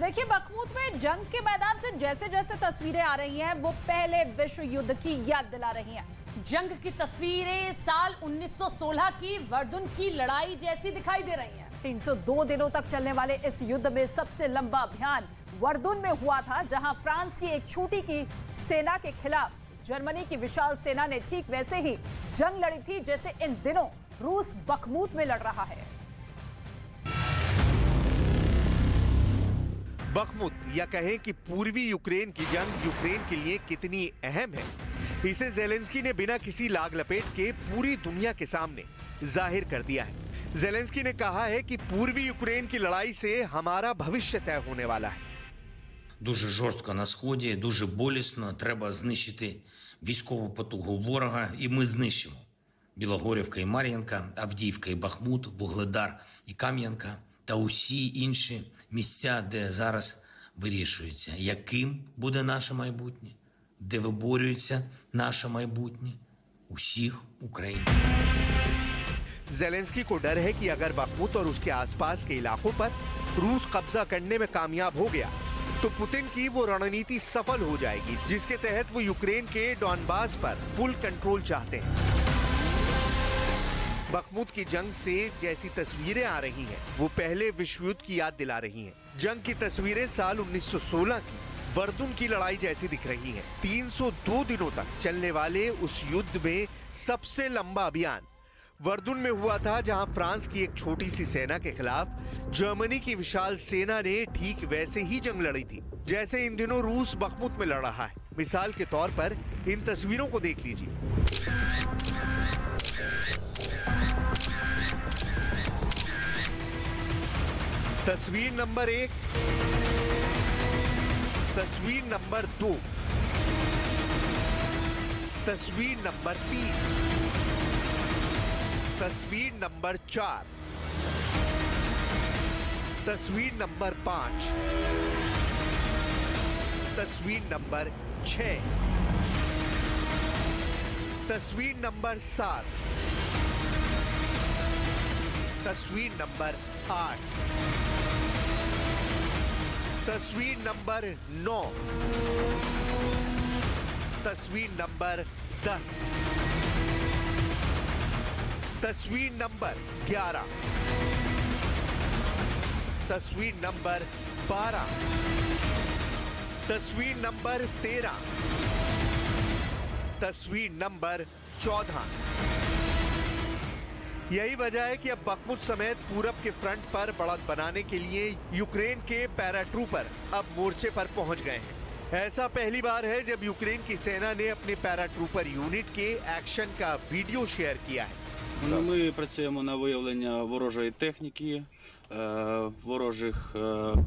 देखिए, बखमुत में जंग के मैदान से जैसे जैसे तस्वीरें आ रही हैं वो पहले विश्व युद्ध की याद दिला रही हैं। जंग की तस्वीरें साल 1916 की वर्दुन की लड़ाई जैसी दिखाई दे रही हैं। 302 दिनों तक चलने वाले इस युद्ध में सबसे लंबा अभियान वर्दुन में हुआ था, जहां फ्रांस की एक छोटी की सेना के खिलाफ जर्मनी की विशाल सेना ने ठीक वैसे ही जंग लड़ी थी जैसे इन दिनों रूस बखमुत में लड़ रहा है। बखमुत या कहें कि पूर्वी यूक्रेन की जंग यूक्रेन के लिए कितनी अहम है, इसे ज़ेलेंस्की ने बिना किसी लाग लपेट के पूरी दुनिया के सामने जाहिर कर दिया है। ज़ेलेंस्की ने कहा है कि पूर्वी यूक्रेन की लड़ाई से हमारा भविष्य तय होने वाला है। Дуже жорстко на сході, дуже болісно. Треба знищити військову потугу ворога, і ми знищимо. Білогорівка і Мар'їнка, Авдіївка і Бахмут, Вугледар і Кам'янка та усі інші місця, де зараз вирішується, яким буде наше майбутнє, де виборюється наше майбутнє усіх українців. ज़ेलेंस्की को डर है कि अगर बखमुत और उसके आसपास के इलाकों पर रूस कब्जा करने में कामयाब हो गया तो पुतिन की वो रणनीति सफल हो जाएगी जिसके तहत वो यूक्रेन के डॉनबास पर फुल कंट्रोल चाहते हैं। बखमुत की जंग से जैसी तस्वीरें आ रही हैं, वो पहले विश्व युद्ध की याद दिला रही हैं। जंग की तस्वीरें साल 1916 की वर्दुन की लड़ाई जैसी दिख रही हैं। 302 दिनों तक चलने वाले उस युद्ध में सबसे लंबा अभियान वर्दुन में हुआ था, जहां फ्रांस की एक छोटी सी सेना के खिलाफ जर्मनी की विशाल सेना ने ठीक वैसे ही जंग लड़ी थी जैसे इन दिनों रूस बखमुत में लड़ रहा है। मिसाल के तौर पर इन तस्वीरों को देख लीजिए। तस्वीर नंबर 1, तस्वीर नंबर 2, तस्वीर नंबर 3, तस्वीर नंबर 4, तस्वीर नंबर 5, तस्वीर नंबर 6, तस्वीर नंबर 7, तस्वीर नंबर 8, तस्वीर नंबर 9, तस्वीर नंबर 10, तस्वीर नंबर 11, तस्वीर नंबर 12, तस्वीर नंबर 13, तस्वीर नंबर 14। यही वजह है कि अब बखमुत समेत पूरब के फ्रंट पर बढ़त बनाने के लिए यूक्रेन के पैराट्रूपर अब मोर्चे पर पहुंच गए हैं। ऐसा पहली बार है जब यूक्रेन की सेना ने अपने पैराट्रूपर यूनिट के एक्शन का वीडियो शेयर किया है। Ми працюємо на виявлення ворожої техніки, ворожих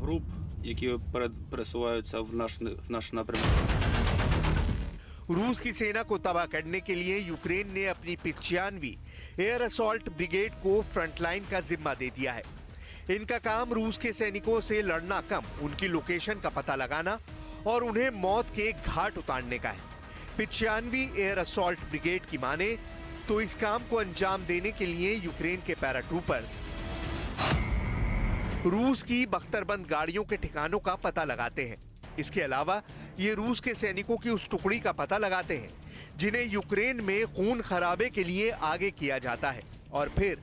груп, які пересуваються в наш напрямок. रूस की सेना को तबाह करने के लिए यूक्रेन ने अपनी 95वीं एयर असॉल्ट ब्रिगेड को फ्रंटलाइन का जिम्मा दे दिया है। इनका काम रूस के सैनिकों से लड़ना कम, उनकी लोकेशन का पता लगाना और उन्हें मौत के घाट उतारने का है। 95वीं एयर असॉल्ट ब्रिगेड की माने तो इस काम को अंजाम देने के लिए यूक्रेन के पैराट्रूपर्स रूस की बख्तरबंद गाड़ियों के ठिकानों का पता लगाते हैं। इसके अलावा ये रूस के सैनिकों की उस टुकड़ी का पता लगाते हैं जिन्हें यूक्रेन में खून खराबे के लिए आगे किया जाता है और फिर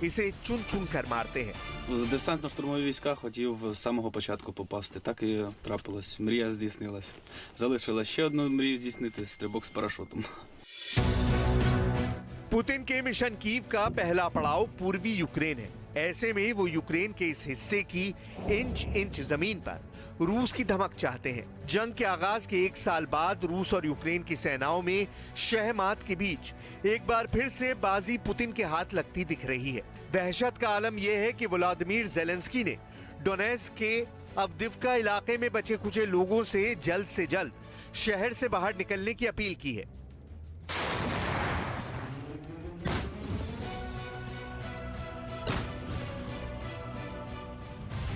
इसे चुन चुन कर मारते हैं। Десантно-штурмові війська хотів з самого початку попасти. Так і трапилось. Мрія здійснилась. Залишилась ще одну мрію здійснити – стрибок з парашутом. पुतिन के मिशन कीव का पहला पड़ाव पूर्वी यूक्रेन है। ऐसे में वो यूक्रेन के इस हिस्से की इंच इंच जमीन पर रूस की धमक चाहते हैं। जंग के आगाज के 1 साल बाद रूस और यूक्रेन की सेनाओं में शहमात के बीच एक बार फिर से बाजी पुतिन के हाथ लगती दिख रही है। दहशत का आलम यह है कि व्लादिमीर ज़ेलेंस्की ने डोनेट्स्क के अवदिव्का इलाके में बचे कुचे लोगों से जल्द शहर से बाहर निकलने की अपील की है।